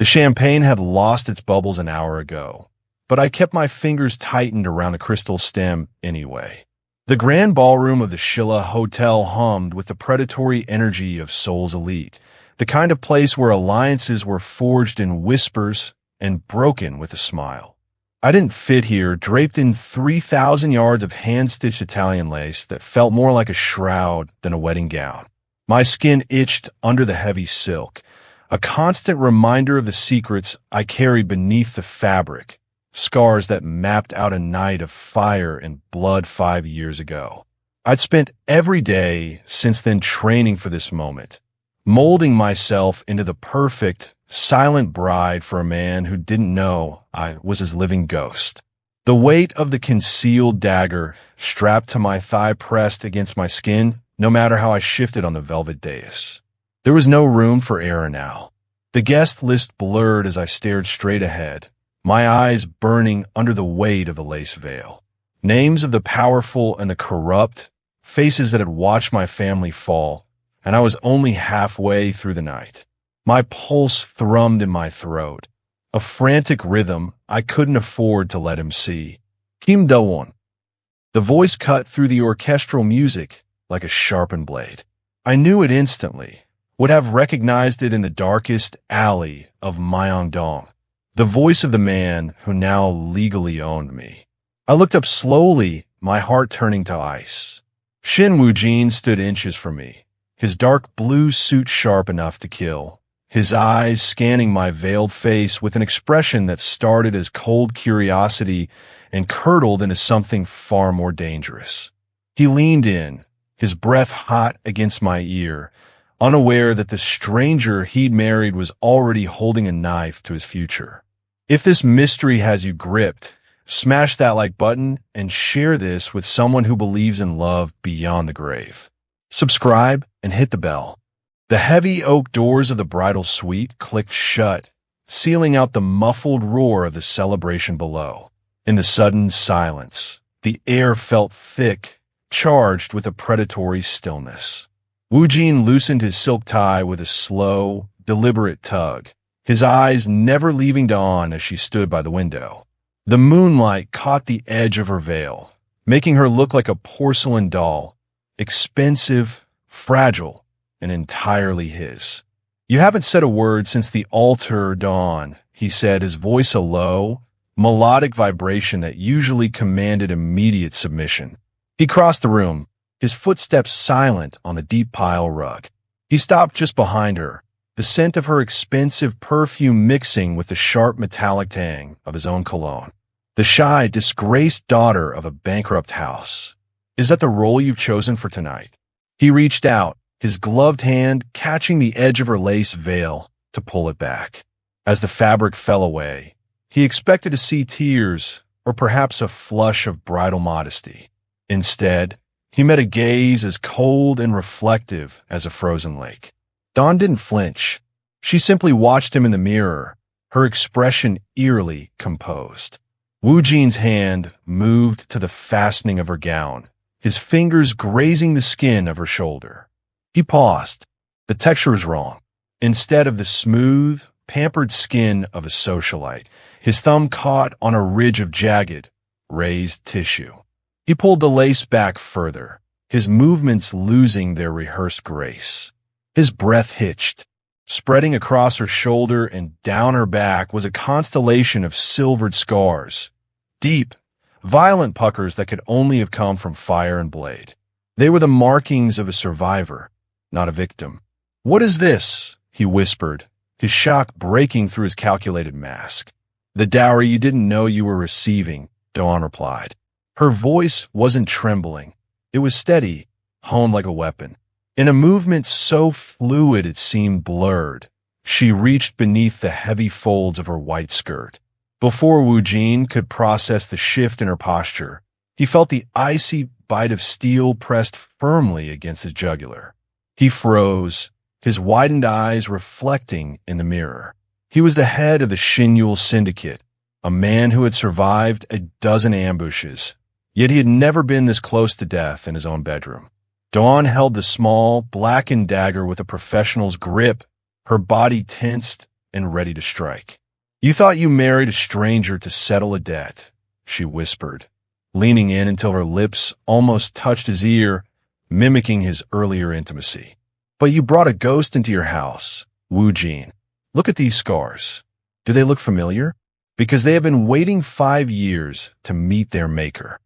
The champagne had lost its bubbles an hour ago, but I kept my fingers tightened around the crystal stem anyway. The grand ballroom of the Shilla Hotel hummed with the predatory energy of Seoul's elite, the kind of place where alliances were forged in whispers and broken with a smile. I didn't fit here, draped in 3,000 yards of hand-stitched Italian lace that felt more like a shroud than a wedding gown. My skin itched under the heavy silk, a constant reminder of the secrets I carried beneath the fabric, scars that mapped out a night of fire and blood 5 years ago. I'd spent every day since then training for this moment, molding myself into the perfect, silent bride for a man who didn't know I was his living ghost. The weight of the concealed dagger strapped to my thigh pressed against my skin, no matter how I shifted on the velvet dais. There was no room for error now. The guest list blurred as I stared straight ahead, my eyes burning under the weight of the lace veil. Names of the powerful and the corrupt, faces that had watched my family fall, and I was only halfway through the night. My pulse thrummed in my throat, a frantic rhythm I couldn't afford to let him see. Kim Do-won. The voice cut through the orchestral music like a sharpened blade. I knew it instantly, would have recognized it in the darkest alley of Myeongdong, the voice of the man who now legally owned me. I looked up slowly, my heart turning to ice. Shin Woo-jin stood inches from me, his dark blue suit sharp enough to kill, his eyes scanning my veiled face with an expression that started as cold curiosity and curdled into something far more dangerous. He leaned in, his breath hot against my ear, unaware that the stranger he'd married was already holding a knife to his future. If this mystery has you gripped, smash that like button and share this with someone who believes in love beyond the grave. Subscribe and hit the bell. The heavy oak doors of the bridal suite clicked shut, sealing out the muffled roar of the celebration below. In the sudden silence, the air felt thick, charged with a predatory stillness. Woo-jin loosened his silk tie with a slow, deliberate tug, his eyes never leaving Dawn as she stood by the window. The moonlight caught the edge of her veil, making her look like a porcelain doll, expensive, fragile, and entirely his. "You haven't said a word since the altar, Dawn," he said, his voice a low, melodic vibration that usually commanded immediate submission. He crossed the room, his footsteps silent on the deep pile rug. He stopped just behind her, the scent of her expensive perfume mixing with the sharp metallic tang of his own cologne. "The shy, disgraced daughter of a bankrupt house. Is that the role you've chosen for tonight?" He reached out, his gloved hand catching the edge of her lace veil to pull it back. As the fabric fell away, he expected to see tears or perhaps a flush of bridal modesty. Instead, he met a gaze as cold and reflective as a frozen lake. Dawn didn't flinch. She simply watched him in the mirror, her expression eerily composed. Woo-jin's hand moved to the fastening of her gown, his fingers grazing the skin of her shoulder. He paused. The texture was wrong. Instead of the smooth, pampered skin of a socialite, his thumb caught on a ridge of jagged, raised tissue. He pulled the lace back further, his movements losing their rehearsed grace. His breath hitched. Spreading across her shoulder and down her back was a constellation of silvered scars, deep, violent puckers that could only have come from fire and blade. They were the markings of a survivor, not a victim. "What is this?" he whispered, his shock breaking through his calculated mask. "The dowry you didn't know you were receiving," Dawn replied. Her voice wasn't trembling. It was steady, honed like a weapon. In a movement so fluid it seemed blurred, she reached beneath the heavy folds of her white skirt. Before Woo-jin could process the shift in her posture, he felt the icy bite of steel pressed firmly against his jugular. He froze, his widened eyes reflecting in the mirror. He was the head of the Shinyul Syndicate, a man who had survived a dozen ambushes, yet he had never been this close to death in his own bedroom. Dawn held the small, blackened dagger with a professional's grip, her body tensed, and ready to strike. "You thought you married a stranger to settle a debt," she whispered, leaning in until her lips almost touched his ear, mimicking his earlier intimacy. "But you brought a ghost into your house, Wu Jin. Look at these scars. Do they look familiar? Because they have been waiting 5 years to meet their maker."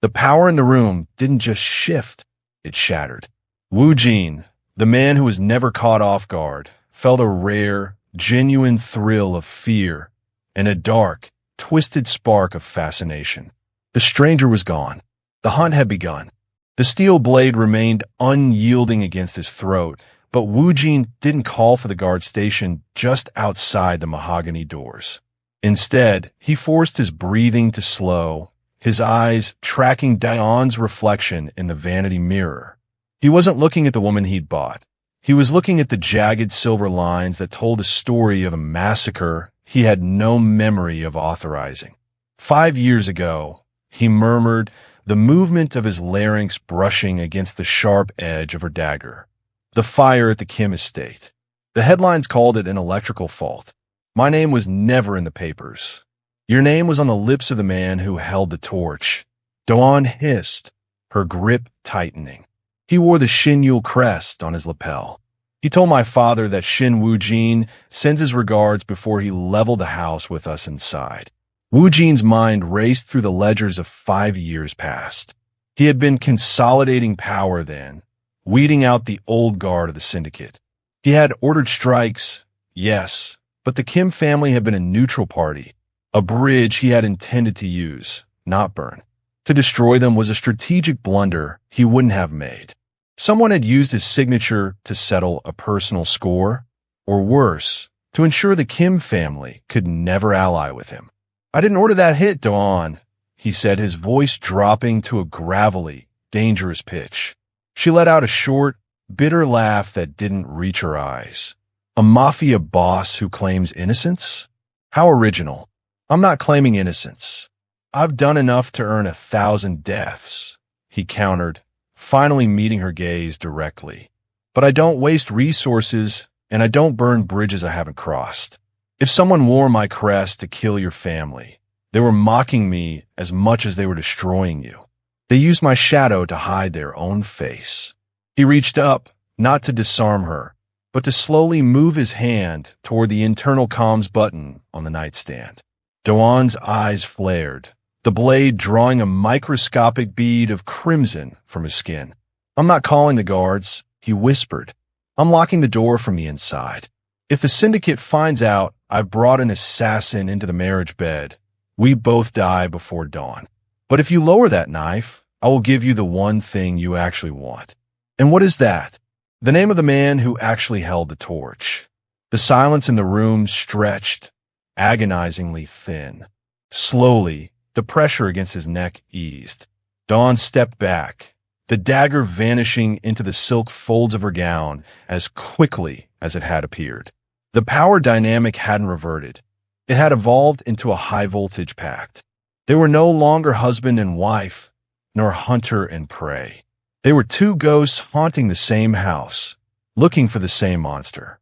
The power in the room didn't just shift, it shattered. Wu Jin, the man who was never caught off guard, felt a rare, genuine thrill of fear and a dark, twisted spark of fascination. The stranger was gone. The hunt had begun. The steel blade remained unyielding against his throat, but Wu Jin didn't call for the guard stationed just outside the mahogany doors. Instead, he forced his breathing to slow, his eyes tracking Dawn's reflection in the vanity mirror. He wasn't looking at the woman he'd bought. He was looking at the jagged silver lines that told a story of a massacre he had no memory of authorizing. 5 years ago, he murmured, the movement of his larynx brushing against the sharp edge of her dagger. The fire at the Kim estate. The headlines called it an electrical fault. My name was never in the papers. Your name was on the lips of the man who held the torch. Dawn hissed, her grip tightening. He wore the Shin Yul crest on his lapel. He told my father that Shin Wu Jin sends his regards before he leveled the house with us inside. Wu Jin's mind raced through the ledgers of 5 years past. He had been consolidating power then, weeding out the old guard of the syndicate. He had ordered strikes, yes, but the Kim family had been a neutral party, a bridge he had intended to use, not burn. To destroy them was a strategic blunder he wouldn't have made. Someone had used his signature to settle a personal score, or worse, to ensure the Kim family could never ally with him. "I didn't order that hit, Dawn," he said, his voice dropping to a gravelly, dangerous pitch. She let out a short, bitter laugh that didn't reach her eyes. "A Mafia boss who claims innocence? How original. I'm not claiming innocence. I've done enough to earn 1,000 deaths," he countered, finally meeting her gaze directly. "But I don't waste resources, and I don't burn bridges I haven't crossed. If someone wore my crest to kill your family, they were mocking me as much as they were destroying you. They used my shadow to hide their own face." He reached up, not to disarm her, but to slowly move his hand toward the internal comms button on the nightstand. Dawn's eyes flared, the blade drawing a microscopic bead of crimson from his skin. "I'm not calling the guards," he whispered. "I'm locking the door from the inside. If the syndicate finds out I've brought an assassin into the marriage bed, we both die before dawn. But if you lower that knife, I will give you the one thing you actually want." "And what is that?" "The name of the man who actually held the torch." The silence in the room stretched, agonizingly thin. Slowly, the pressure against his neck eased. Dawn stepped back, the dagger vanishing into the silk folds of her gown as quickly as it had appeared. The power dynamic hadn't reverted. It had evolved into a high-voltage pact. They were no longer husband and wife, nor hunter and prey. They were two ghosts haunting the same house, looking for the same monster.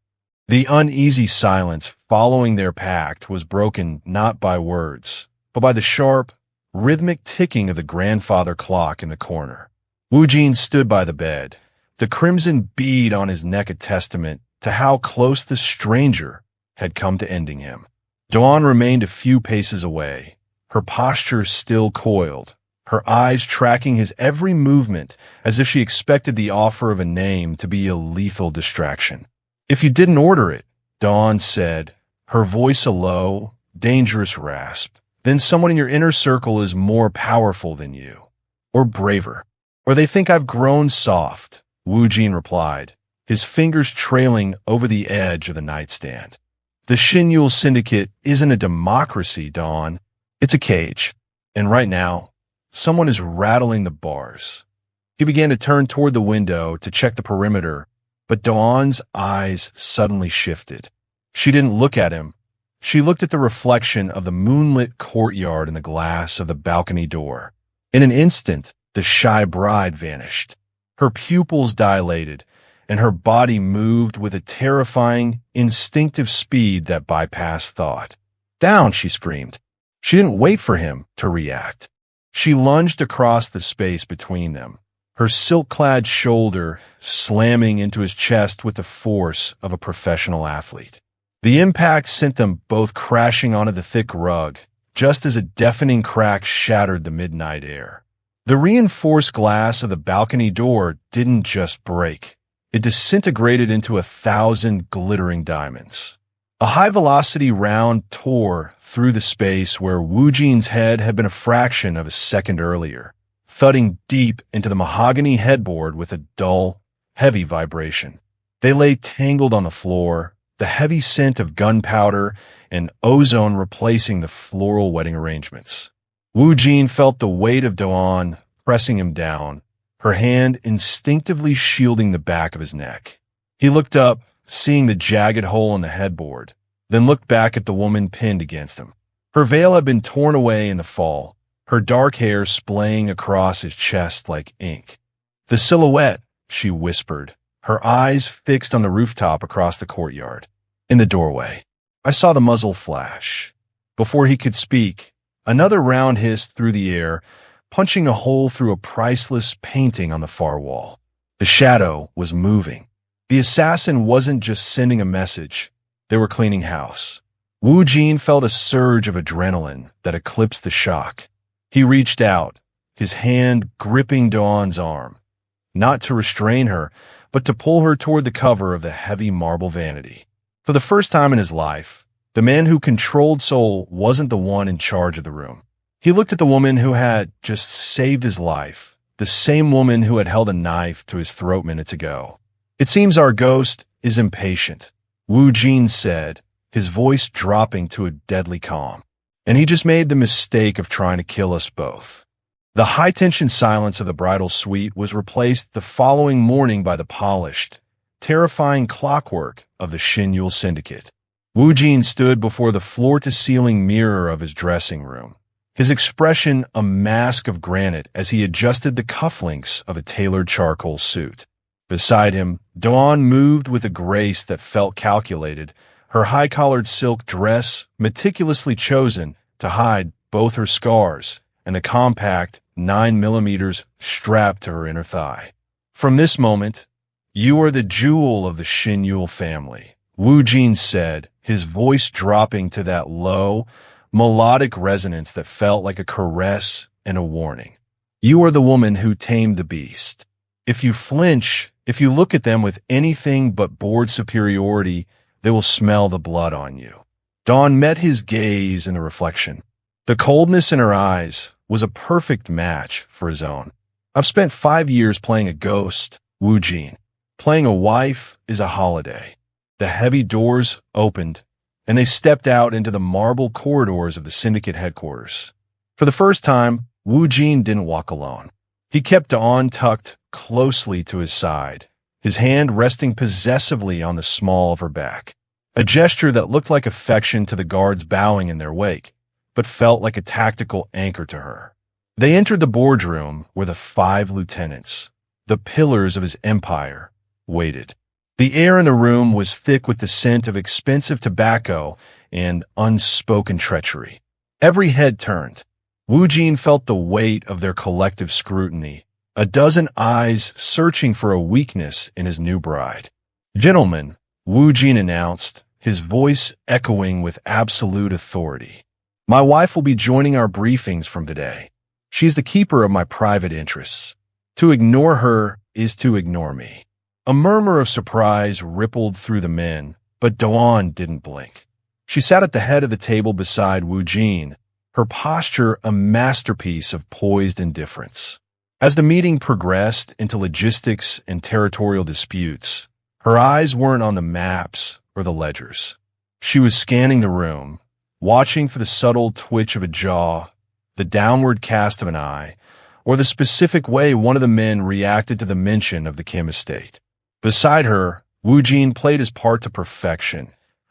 The uneasy silence following their pact was broken not by words, but by the sharp, rhythmic ticking of the grandfather clock in the corner. Wu Jin stood by the bed, the crimson bead on his neck a testament to how close the stranger had come to ending him. Dawn remained a few paces away, her posture still coiled, her eyes tracking his every movement as if she expected the offer of a name to be a lethal distraction. "If you didn't order it," Dawn said, her voice a low, dangerous rasp, "then someone in your inner circle is more powerful than you, or braver, or they think I've grown soft," Wu Jin replied, his fingers trailing over the edge of the nightstand. "The Shin Yul Syndicate isn't a democracy, Dawn. It's a cage. And right now, someone is rattling the bars." He began to turn toward the window to check the perimeter, but Dawn's eyes suddenly shifted. She didn't look at him. She looked at the reflection of the moonlit courtyard in the glass of the balcony door. In an instant, the shy bride vanished. Her pupils dilated, and her body moved with a terrifying, instinctive speed that bypassed thought. "Down!" she screamed. She didn't wait for him to react. She lunged across the space between them, her silk-clad shoulder slamming into his chest with the force of a professional athlete. The impact sent them both crashing onto the thick rug, just as a deafening crack shattered the midnight air. The reinforced glass of the balcony door didn't just break. It disintegrated into 1,000 glittering diamonds. A high-velocity round tore through the space where Wu Jin's head had been a fraction of a second earlier, thudding deep into the mahogany headboard with a dull, heavy vibration. They lay tangled on the floor, the heavy scent of gunpowder and ozone replacing the floral wedding arrangements. Wu Jin felt the weight of Dawn pressing him down, her hand instinctively shielding the back of his neck. He looked up, seeing the jagged hole in the headboard, then looked back at the woman pinned against him. Her veil had been torn away in the fall, her dark hair splaying across his chest like ink. "The silhouette," she whispered, her eyes fixed on the rooftop across the courtyard. In the doorway, I saw the muzzle flash. Before he could speak, another round hissed through the air, punching a hole through a priceless painting on the far wall. The shadow was moving. The assassin wasn't just sending a message, they were cleaning house. Wu Jin felt a surge of adrenaline that eclipsed the shock. He reached out, his hand gripping Dawn's arm, not to restrain her, but to pull her toward the cover of the heavy marble vanity. For the first time in his life, the man who controlled Seoul wasn't the one in charge of the room. He looked at the woman who had just saved his life, the same woman who had held a knife to his throat minutes ago. "It seems our ghost is impatient," Wu Jin said, his voice dropping to a deadly calm. "And he just made the mistake of trying to kill us both." The high-tension silence of the bridal suite was replaced the following morning by the polished, terrifying clockwork of the Shinyul Syndicate. Wu Jin stood before the floor-to-ceiling mirror of his dressing room, his expression a mask of granite as he adjusted the cufflinks of a tailored charcoal suit. Beside him, Dawn moved with a grace that felt calculated, her high-collared silk dress meticulously chosen to hide both her scars and the compact 9mm strapped to her inner thigh. "From this moment, you are the jewel of the Shinyul family," Wu Jin said, his voice dropping to that low, melodic resonance that felt like a caress and a warning. "You are the woman who tamed the beast. If you flinch, if you look at them with anything but bored superiority, they will smell the blood on you." Dawn met his gaze in the reflection. The coldness in her eyes was a perfect match for his own. "I've spent 5 years playing a ghost, Wu Jin. Playing a wife is a holiday." The heavy doors opened, and they stepped out into the marble corridors of the syndicate headquarters. For the first time, Wu Jin didn't walk alone. He kept Dawn tucked closely to his side, his hand resting possessively on the small of her back, a gesture that looked like affection to the guards bowing in their wake, but felt like a tactical anchor to her. They entered the boardroom where the 5 lieutenants, the pillars of his empire, waited. The air in the room was thick with the scent of expensive tobacco and unspoken treachery. Every head turned. Wu Jin felt the weight of their collective scrutiny, a dozen eyes searching for a weakness in his new bride. "Gentlemen," Wu Jin announced, his voice echoing with absolute authority, "my wife will be joining our briefings from today. She is the keeper of my private interests. To ignore her is to ignore me." A murmur of surprise rippled through the men, but Dawn didn't blink. She sat at the head of the table beside Wu Jin, her posture a masterpiece of poised indifference. As the meeting progressed into logistics and territorial disputes, her eyes weren't on the maps or the ledgers. She was scanning the room, watching for the subtle twitch of a jaw, the downward cast of an eye, or the specific way one of the men reacted to the mention of the Kim estate. Beside her, Wu Jin played his part to perfection,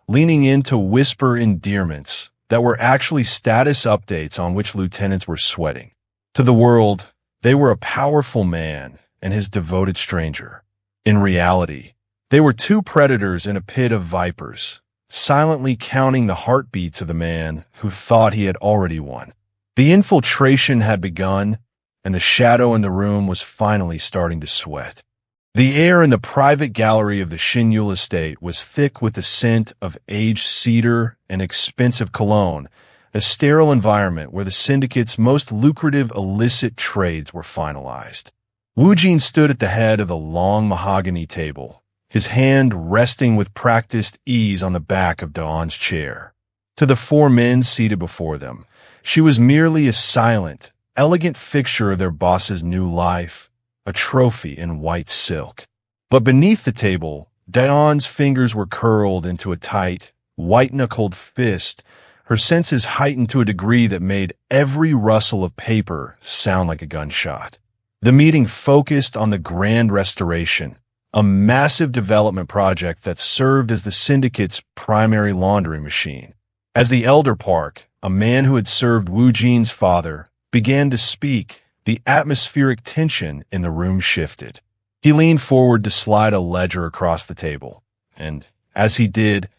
leaning in to whisper endearments that were actually status updates on which lieutenants were sweating. To the world, they were a powerful man and his devoted stranger. In reality, they were two predators in a pit of vipers, silently counting the heartbeats of the man who thought he had already won. The infiltration had begun, and the shadow in the room was finally starting to sweat. The air in the private gallery of the Shinyul estate was thick with the scent of aged cedar and expensive cologne, a sterile environment where the syndicate's most lucrative illicit trades were finalized. Wu Jin stood at the head of the long mahogany table, his hand resting with practiced ease on the back of Dawn's chair. To the four men seated before them, she was merely a silent, elegant fixture of their boss's new life, a trophy in white silk. But beneath the table, Dawn's fingers were curled into a tight, white-knuckled fist, her senses heightened to a degree that made every rustle of paper sound like a gunshot. The meeting focused on the grand restoration, a massive development project that served as the syndicate's primary laundering machine. As the elder Park, a man who had served Wu Jin's father, began to speak, the atmospheric tension in the room shifted. He leaned forward to slide a ledger across the table, and as he did,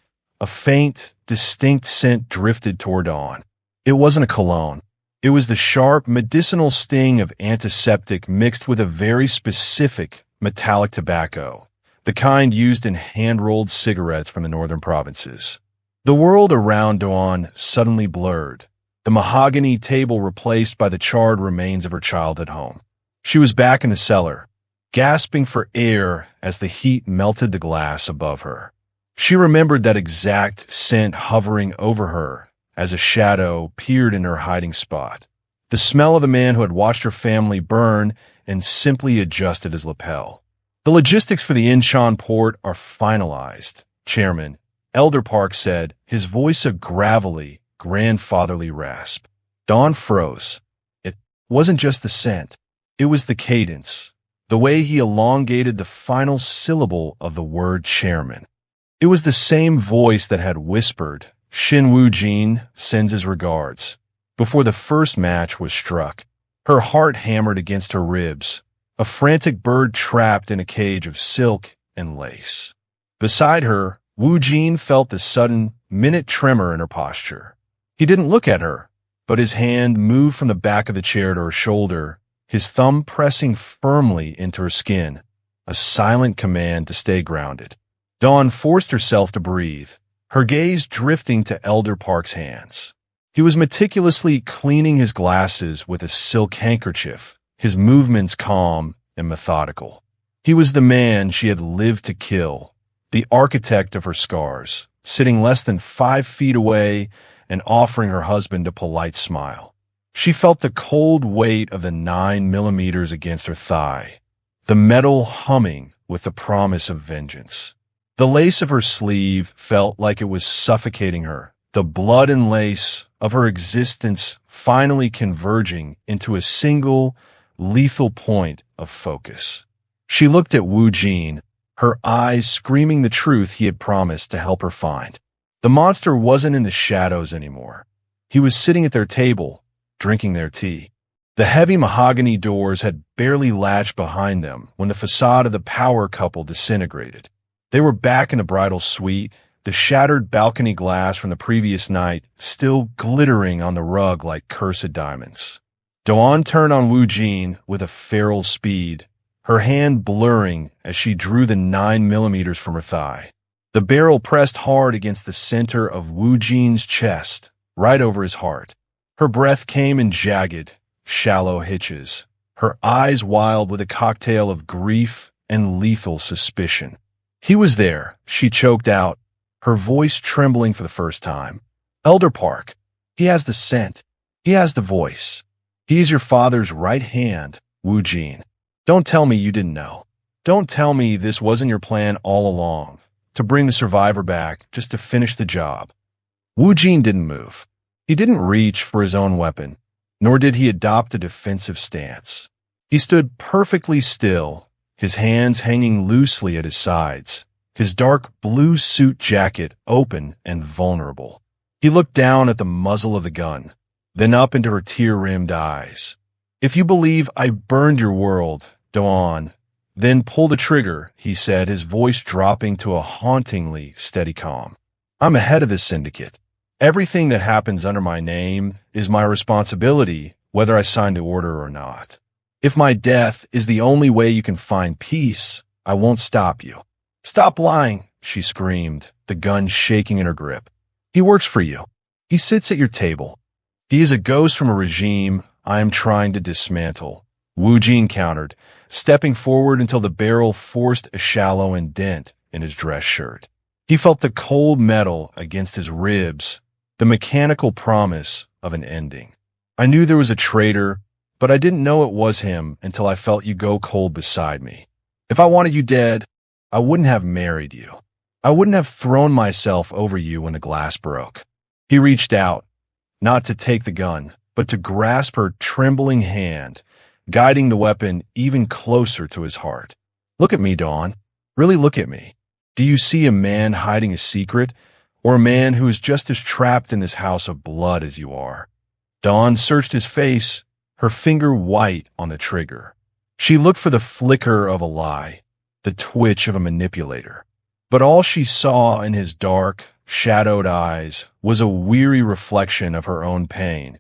a faint, distinct scent drifted toward Dawn. It wasn't a cologne. It was the sharp, medicinal sting of antiseptic mixed with a very specific, metallic tobacco, the kind used in hand-rolled cigarettes from the northern provinces. The world around Dawn suddenly blurred, the mahogany table replaced by the charred remains of her childhood home. She was back in the cellar, gasping for air as the heat melted the glass above her. She remembered that exact scent hovering over her as a shadow peered in her hiding spot, the smell of the man who had watched her family burn and simply adjusted his lapel. The logistics for the Incheon port are finalized, Chairman. Elder Park said, his voice a gravelly, grandfatherly rasp. Dawn froze. It wasn't just the scent. It was the cadence, the way he elongated the final syllable of the word chairman. It was the same voice that had whispered, Shin Wu Jin sends his regards, before the first match was struck. Her heart hammered against her ribs, a frantic bird trapped in a cage of silk and lace. Beside her, Wu Jin felt the sudden, minute tremor in her posture. He didn't look at her, but his hand moved from the back of the chair to her shoulder, his thumb pressing firmly into her skin, a silent command to stay grounded. Dawn forced herself to breathe, her gaze drifting to Elder Park's hands. He was meticulously cleaning his glasses with a silk handkerchief, his movements calm and methodical. He was the man she had lived to kill, the architect of her scars, sitting less than 5 feet away and offering her husband a polite smile. She felt the cold weight of the 9mm against her thigh, the metal humming with the promise of vengeance. The lace of her sleeve felt like it was suffocating her, the blood and lace of her existence finally converging into a single, lethal point of focus. She looked at Wu Jin, her eyes screaming the truth he had promised to help her find. The monster wasn't in the shadows anymore. He was sitting at their table, drinking their tea. The heavy mahogany doors had barely latched behind them when the facade of the power couple disintegrated. They were back in the bridal suite, the shattered balcony glass from the previous night still glittering on the rug like cursed diamonds. Dawn turned on Wu Jin with a feral speed, her hand blurring as she drew the 9mm from her thigh. The barrel pressed hard against the center of Wu Jin's chest, right over his heart. Her breath came in jagged, shallow hitches, her eyes wild with a cocktail of grief and lethal suspicion. He was there, she choked out, her voice trembling for the first time. Elder Park, he has the scent. He has the voice. He is your father's right hand, Wu Jin. Don't tell me you didn't know. Don't tell me this wasn't your plan all along, to bring the survivor back just to finish the job. Wu Jin didn't move. He didn't reach for his own weapon, nor did he adopt a defensive stance. He stood perfectly still, his hands hanging loosely at his sides, his dark blue suit jacket open and vulnerable. He looked down at the muzzle of the gun, then up into her tear-rimmed eyes. If you believe I burned your world, Dawn, Then pull the trigger, he said, his voice dropping to a hauntingly steady calm. I'm the head of this syndicate. Everything that happens under my name is my responsibility, whether I sign the order or not. If my death is the only way you can find peace, I won't stop you. Stop lying, she screamed, the gun shaking in her grip. He works for you. He sits at your table. He is a ghost from a regime I am trying to dismantle, Wu Jin countered, stepping forward until the barrel forced a shallow indent in his dress shirt. He felt the cold metal against his ribs, the mechanical promise of an ending. I knew there was a traitor, but I didn't know it was him until I felt you go cold beside me. If I wanted you dead, I wouldn't have married you. I wouldn't have thrown myself over you when the glass broke. He reached out, not to take the gun, but to grasp her trembling hand, guiding the weapon even closer to his heart. Look at me, Dawn. Really look at me. Do you see a man hiding a secret, or a man who is just as trapped in this house of blood as you are? Dawn searched his face, her finger white on the trigger. She looked for the flicker of a lie, the twitch of a manipulator. But all she saw in his dark, shadowed eyes was a weary reflection of her own pain,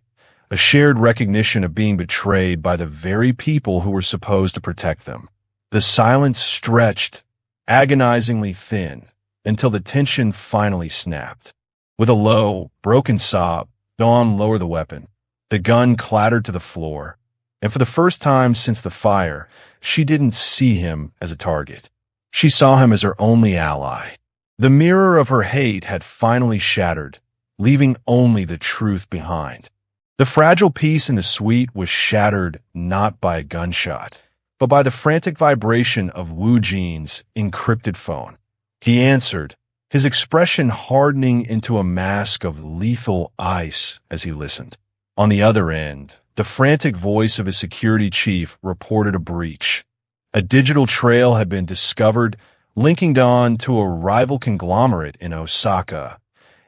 a shared recognition of being betrayed by the very people who were supposed to protect them. The silence stretched, agonizingly thin, until the tension finally snapped. With a low, broken sob, Dawn lowered the weapon. The gun clattered to the floor, and for the first time since the fire, she didn't see him as a target. She saw him as her only ally. The mirror of her hate had finally shattered, leaving only the truth behind. The fragile peace in the suite was shattered not by a gunshot, but by the frantic vibration of Wu Jin's encrypted phone. He answered, his expression hardening into a mask of lethal ice as he listened. On the other end, the frantic voice of his security chief reported a breach. A digital trail had been discovered linking Dawn to a rival conglomerate in Osaka,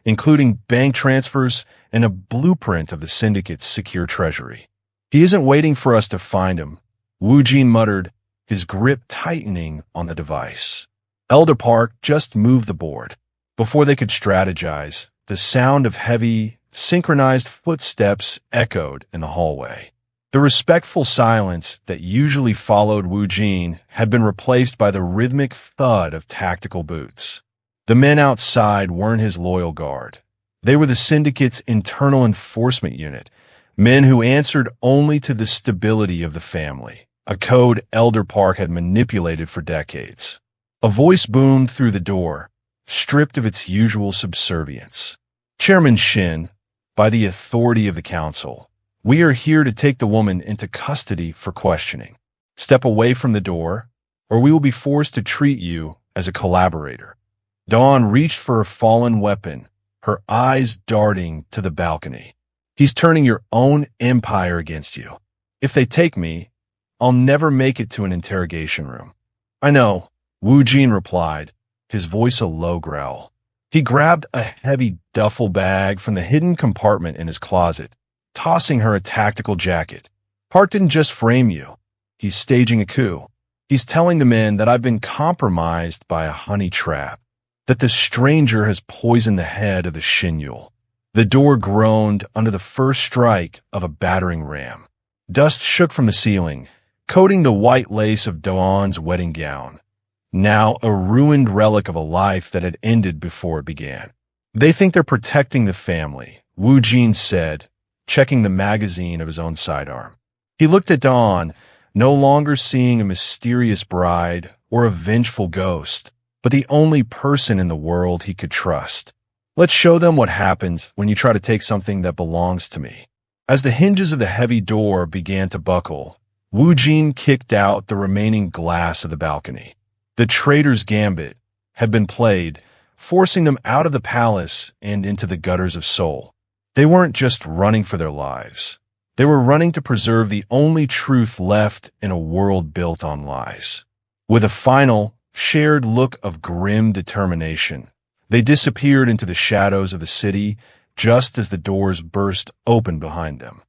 including bank transfers and a blueprint of the syndicate's secure treasury. He isn't waiting for us to find him, Wu Jin muttered, his grip tightening on the device. Elder Park just moved the board. Before they could strategize, the sound of heavy, synchronized footsteps echoed in the hallway. The respectful silence that usually followed Wu Jin had been replaced by the rhythmic thud of tactical boots. The men outside weren't his loyal guard. They were the syndicate's internal enforcement unit, men who answered only to the stability of the family, a code Elder Park had manipulated for decades. A voice boomed through the door, stripped of its usual subservience. Chairman Shin, by the authority of the council, we are here to take the woman into custody for questioning. Step away from the door, or we will be forced to treat you as a collaborator. Dawn reached for a fallen weapon, her eyes darting to the balcony. He's turning your own empire against you. If they take me, I'll never make it to an interrogation room. I know, Wu Jin replied, his voice a low growl. He grabbed a heavy duffel bag from the hidden compartment in his closet, tossing her a tactical jacket. Park didn't just frame you. He's staging a coup. He's telling the men that I've been compromised by a honey trap, that the stranger has poisoned the head of the Shinyul. The door groaned under the first strike of a battering ram. Dust shook from the ceiling, coating the white lace of Dawn's wedding gown, now a ruined relic of a life that had ended before it began. They think they're protecting the family, Wu Jin said, checking the magazine of his own sidearm. He looked at Dawn, no longer seeing a mysterious bride or a vengeful ghost, but the only person in the world he could trust. Let's show them what happens when you try to take something that belongs to me. As the hinges of the heavy door began to buckle, Wu Jin kicked out the remaining glass of the balcony. The traitor's gambit had been played, forcing them out of the palace and into the gutters of Seoul. They weren't just running for their lives. They were running to preserve the only truth left in a world built on lies. With a final, shared look of grim determination, they disappeared into the shadows of the city just as the doors burst open behind them.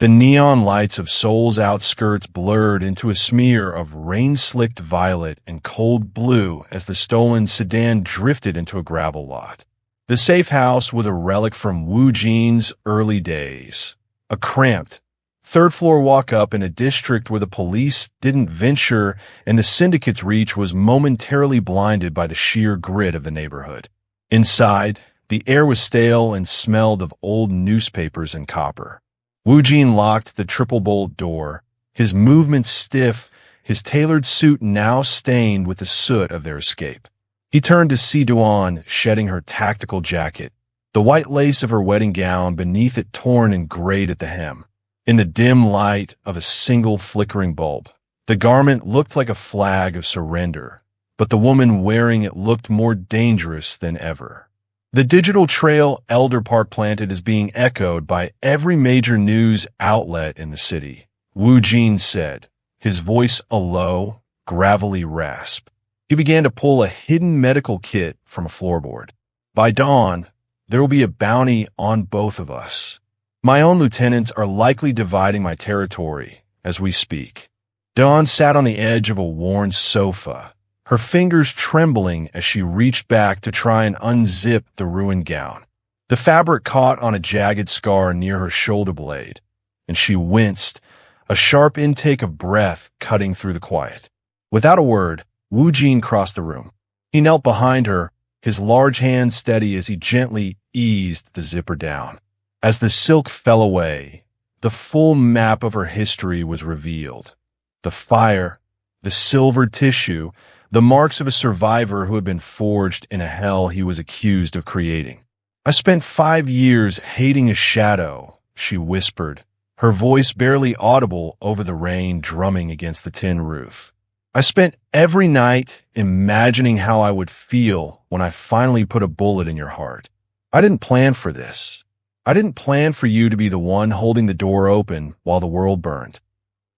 The neon lights of Seoul's outskirts blurred into a smear of rain-slicked violet and cold blue as the stolen sedan drifted into a gravel lot. The safe house was a relic from Woo Jin's early days. A cramped, third-floor walk-up in a district where the police didn't venture and the syndicate's reach was momentarily blinded by the sheer grit of the neighborhood. Inside, the air was stale and smelled of old newspapers and copper. Woo Jin locked the triple-bolt door, his movements stiff, his tailored suit now stained with the soot of their escape. He turned to see Duan shedding her tactical jacket, the white lace of her wedding gown beneath it torn and grayed at the hem. In the dim light of a single flickering bulb, the garment looked like a flag of surrender, but the woman wearing it looked more dangerous than ever. The digital trail Elder Park planted is being echoed by every major news outlet in the city, Woo Jin said, his voice a low, gravelly rasp. He began to pull a hidden medical kit from a floorboard. By dawn, there will be a bounty on both of us. My own lieutenants are likely dividing my territory as we speak. Dawn sat on the edge of a worn sofa, her fingers trembling as she reached back to try and unzip the ruined gown. The fabric caught on a jagged scar near her shoulder blade, and she winced, a sharp intake of breath cutting through the quiet. Without a word, Woo Jin crossed the room. He knelt behind her, his large hand steady as he gently eased the zipper down. As the silk fell away, the full map of her history was revealed. The fire, the silvered tissue, the marks of a survivor who had been forged in a hell he was accused of creating. I spent 5 years hating a shadow, she whispered, her voice barely audible over the rain drumming against the tin roof. I spent every night imagining how I would feel when I finally put a bullet in your heart. I didn't plan for this. I didn't plan for you to be the one holding the door open while the world burned.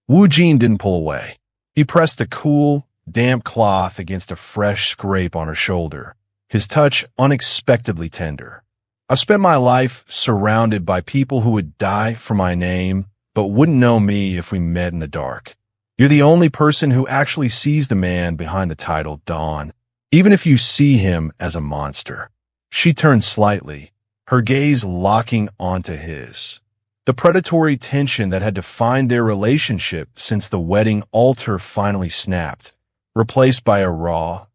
Woo Jin didn't pull away. He pressed a cool, damp cloth against a fresh scrape on her shoulder, his touch unexpectedly tender. I've spent my life surrounded by people who would die for my name, but wouldn't know me if we met in the dark. You're the only person who actually sees the man behind the title, Dawn, even if you see him as a monster. She turned slightly, her gaze locking onto his. The predatory tension that had defined their relationship since the wedding altar finally snapped, replaced by a raw,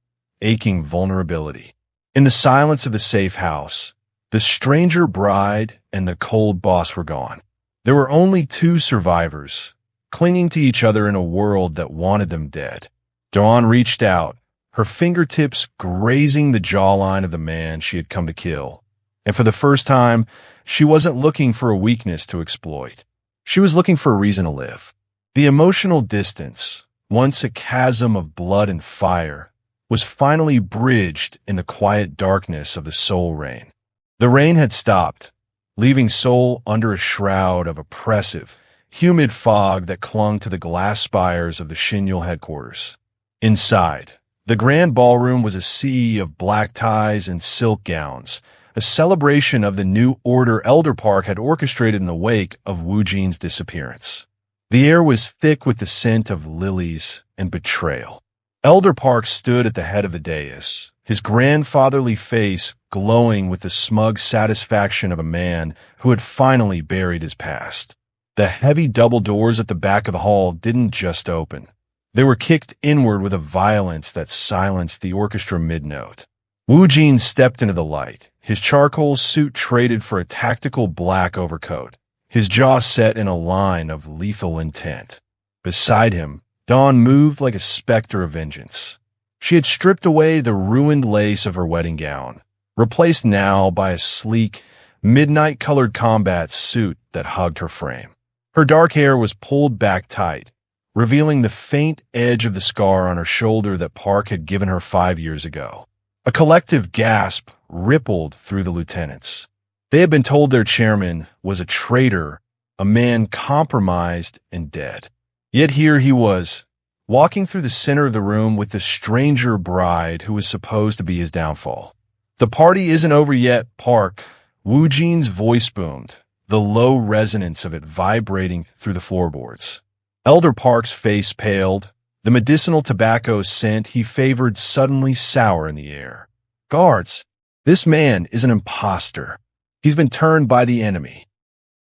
aching vulnerability. In the silence of the safe house, the stranger bride and the cold boss were gone. There were only 2 survivors, clinging to each other in a world that wanted them dead. Dawn reached out, her fingertips grazing the jawline of the man she had come to kill. And for the first time, she wasn't looking for a weakness to exploit. She was looking for a reason to live. The emotional distance, once a chasm of blood and fire, was finally bridged in the quiet darkness of the Seoul rain. The rain had stopped, leaving Seoul under a shroud of oppressive, humid fog that clung to the glass spires of the Shinyul headquarters. Inside, the grand ballroom was a sea of black ties and silk gowns, a celebration of the new order Elder Park had orchestrated in the wake of Woo Jin's disappearance. The air was thick with the scent of lilies and betrayal. Elder Park stood at the head of the dais, his grandfatherly face glowing with the smug satisfaction of a man who had finally buried his past. The heavy double doors at the back of the hall didn't just open. They were kicked inward with a violence that silenced the orchestra mid-note. Woo Jin stepped into the light, his charcoal suit traded for a tactical black overcoat, his jaw set in a line of lethal intent. Beside him, Dawn moved like a specter of vengeance. She had stripped away the ruined lace of her wedding gown, replaced now by a sleek, midnight-colored combat suit that hugged her frame. Her dark hair was pulled back tight, revealing the faint edge of the scar on her shoulder that Park had given her 5 years ago. A collective gasp rippled through the lieutenants. They had been told their chairman was a traitor, a man compromised and dead. Yet here he was, walking through the center of the room with the stranger bride who was supposed to be his downfall. "The party isn't over yet, Park," Woo Jin's voice boomed, the low resonance of it vibrating through the floorboards. Elder Park's face paled, the medicinal tobacco scent he favored suddenly sour in the air. Guards, this man is an imposter. He's been turned by the enemy.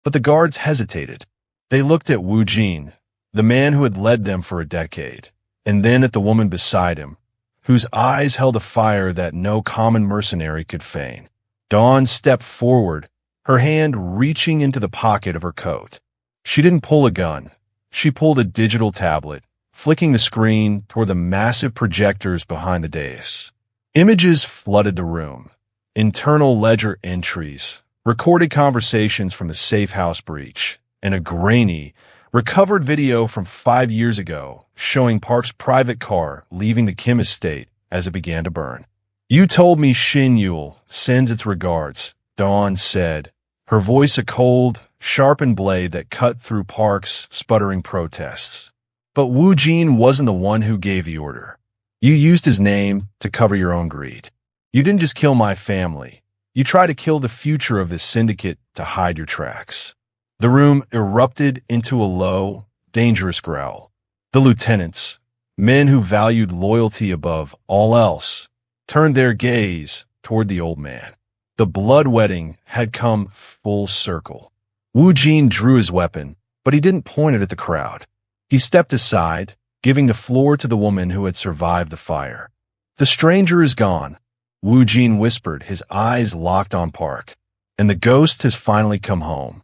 But the guards hesitated. They looked at Wu Jin, the man who had led them for a decade, and then at the woman beside him, whose eyes held a fire that no common mercenary could feign. Dawn stepped forward, her hand reaching into the pocket of her coat. She didn't pull a gun. She pulled a digital tablet, flicking the screen toward the massive projectors behind the dais. Images flooded the room. Internal ledger entries, recorded conversations from the safe house breach, and a grainy, recovered video from 5 years ago showing Park's private car leaving the Kim estate as it began to burn. You told me Shin Yul sends its regards, Dawn said, her voice a cold, sharpened blade that cut through Park's sputtering protests. But Wu Jin wasn't the one who gave the order. You used his name to cover your own greed. You didn't just kill my family. You tried to kill the future of this syndicate to hide your tracks. The room erupted into a low, dangerous growl. The lieutenants, men who valued loyalty above all else, turned their gaze toward the old man. The bloodletting had come full circle. Wu Jin drew his weapon, but he didn't point it at the crowd. He stepped aside, giving the floor to the woman who had survived the fire. The stranger is gone, Wu Jin whispered, his eyes locked on Park. And the ghost has finally come home.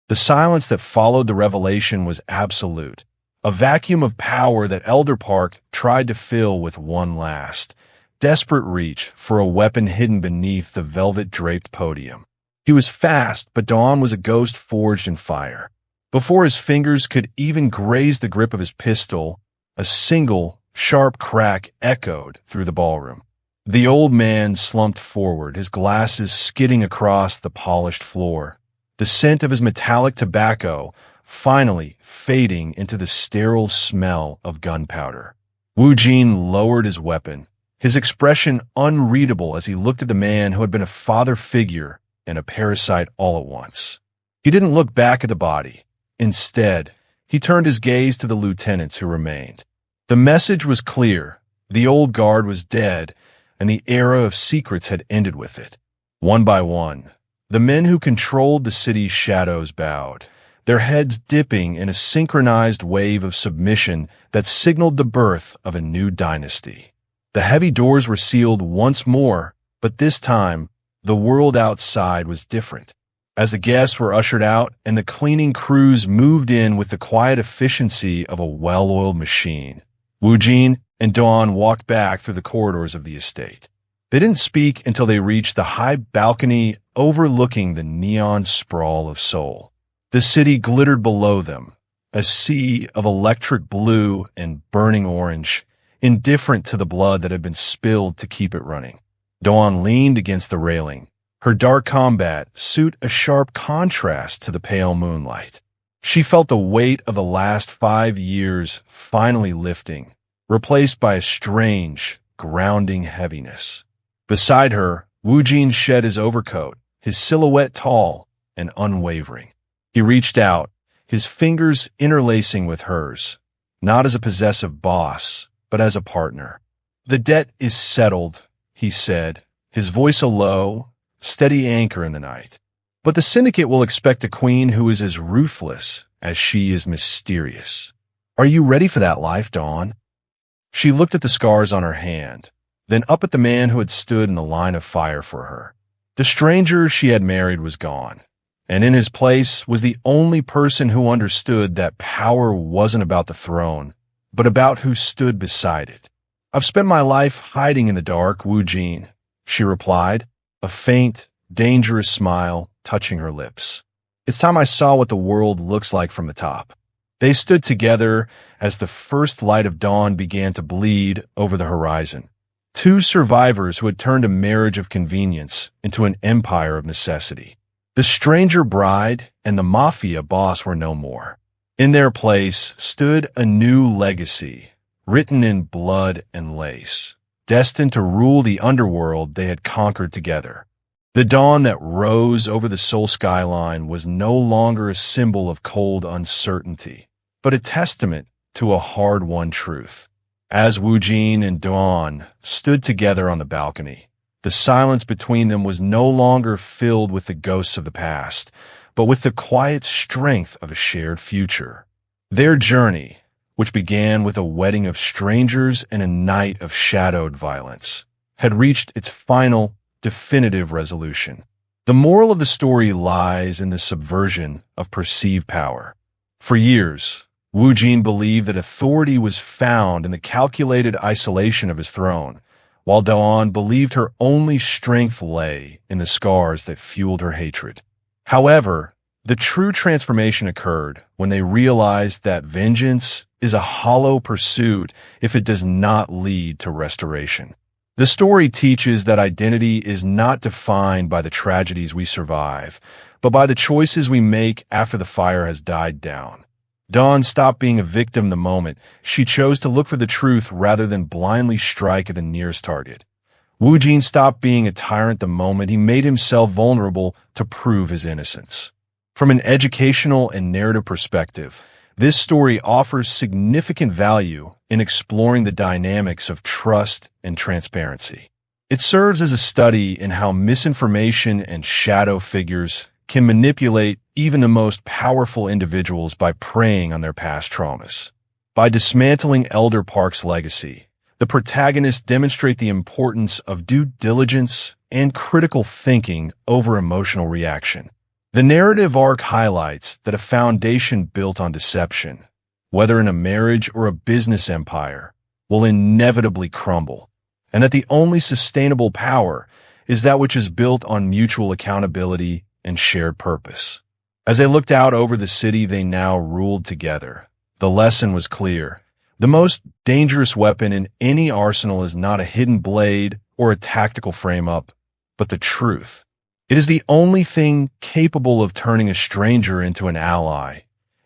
The silence that followed the revelation was absolute, a vacuum of power that Elder Park tried to fill with one last, desperate reach for a weapon hidden beneath the velvet-draped podium. He was fast, but Dawn was a ghost forged in fire. Before his fingers could even graze the grip of his pistol, a single, sharp crack echoed through the ballroom. The old man slumped forward, his glasses skidding across the polished floor, the scent of his metallic tobacco finally fading into the sterile smell of gunpowder. Wu Jin lowered his weapon, his expression unreadable as he looked at the man who had been a father figure and a parasite all at once. He didn't look back at the body. Instead, he turned his gaze to the lieutenants who remained. The message was clear. The old guard was dead, and the era of secrets had ended with it. One by one, the men who controlled the city's shadows bowed, their heads dipping in a synchronized wave of submission that signaled the birth of a new dynasty. The heavy doors were sealed once more, but this time, the world outside was different. As the guests were ushered out and the cleaning crews moved in with the quiet efficiency of a well-oiled machine, Wu Jin and Dawn walked back through the corridors of the estate. They didn't speak until they reached the high balcony overlooking the neon sprawl of Seoul. The city glittered below them, a sea of electric blue and burning orange, indifferent to the blood that had been spilled to keep it running. Dawn leaned against the railing, her dark combat suit a sharp contrast to the pale moonlight. She felt the weight of the last 5 years finally lifting, replaced by a strange, grounding heaviness. Beside her, Wu Jin shed his overcoat, his silhouette tall and unwavering. He reached out, his fingers interlacing with hers, not as a possessive boss, but as a partner. The debt is settled, he said, his voice a low, steady anchor in the night. But the syndicate will expect a queen who is as ruthless as she is mysterious. Are you ready for that life, Dawn? She looked at the scars on her hand, then up at the man who had stood in the line of fire for her. The stranger she had married was gone, and in his place was the only person who understood that power wasn't about the throne, but about who stood beside it. I've spent my life hiding in the dark, Wu Jin, she replied, a faint, dangerous smile touching her lips. It's time I saw what the world looks like from the top. They stood together as the first light of dawn began to bleed over the horizon. Two survivors who had turned a marriage of convenience into an empire of necessity. The stranger bride and the Mafia boss were no more. In their place stood a new legacy, written in blood and lace, destined to rule the underworld they had conquered together. The dawn that rose over the Seoul skyline was no longer a symbol of cold uncertainty, but a testament to a hard-won truth. As Woo Jin and Dawn stood together on the balcony, the silence between them was no longer filled with the ghosts of the past, but with the quiet strength of a shared future. Their journey, which began with a wedding of strangers and a night of shadowed violence, had reached its final, definitive resolution. The moral of the story lies in the subversion of perceived power. For years, Woo Jin believed that authority was found in the calculated isolation of his throne, while Dawn believed her only strength lay in the scars that fueled her hatred. However, the true transformation occurred when they realized that vengeance is a hollow pursuit if it does not lead to restoration. The story teaches that identity is not defined by the tragedies we survive, but by the choices we make after the fire has died down. Dawn stopped being a victim the moment she chose to look for the truth rather than blindly strike at the nearest target. Woo Jin stopped being a tyrant the moment he made himself vulnerable to prove his innocence. From an educational and narrative perspective, this story offers significant value in exploring the dynamics of trust and transparency. It serves as a study in how misinformation and shadow figures can manipulate even the most powerful individuals by preying on their past traumas. By dismantling Elder Park's legacy, the protagonists demonstrate the importance of due diligence and critical thinking over emotional reaction. The narrative arc highlights that a foundation built on deception, whether in a marriage or a business empire, will inevitably crumble, and that the only sustainable power is that which is built on mutual accountability and shared purpose. As they looked out over the city they now ruled together, the lesson was clear. The most dangerous weapon in any arsenal is not a hidden blade or a tactical frame-up, but the truth. It is the only thing capable of turning a stranger into an ally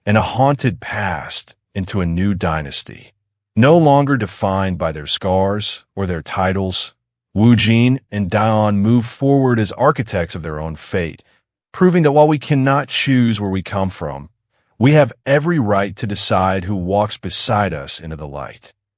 and a haunted past into a new dynasty. No longer defined by their scars or their titles, Woo Jin and Dawn move forward as architects of their own fate, proving that while we cannot choose where we come from, we have every right to decide who walks beside us into the light.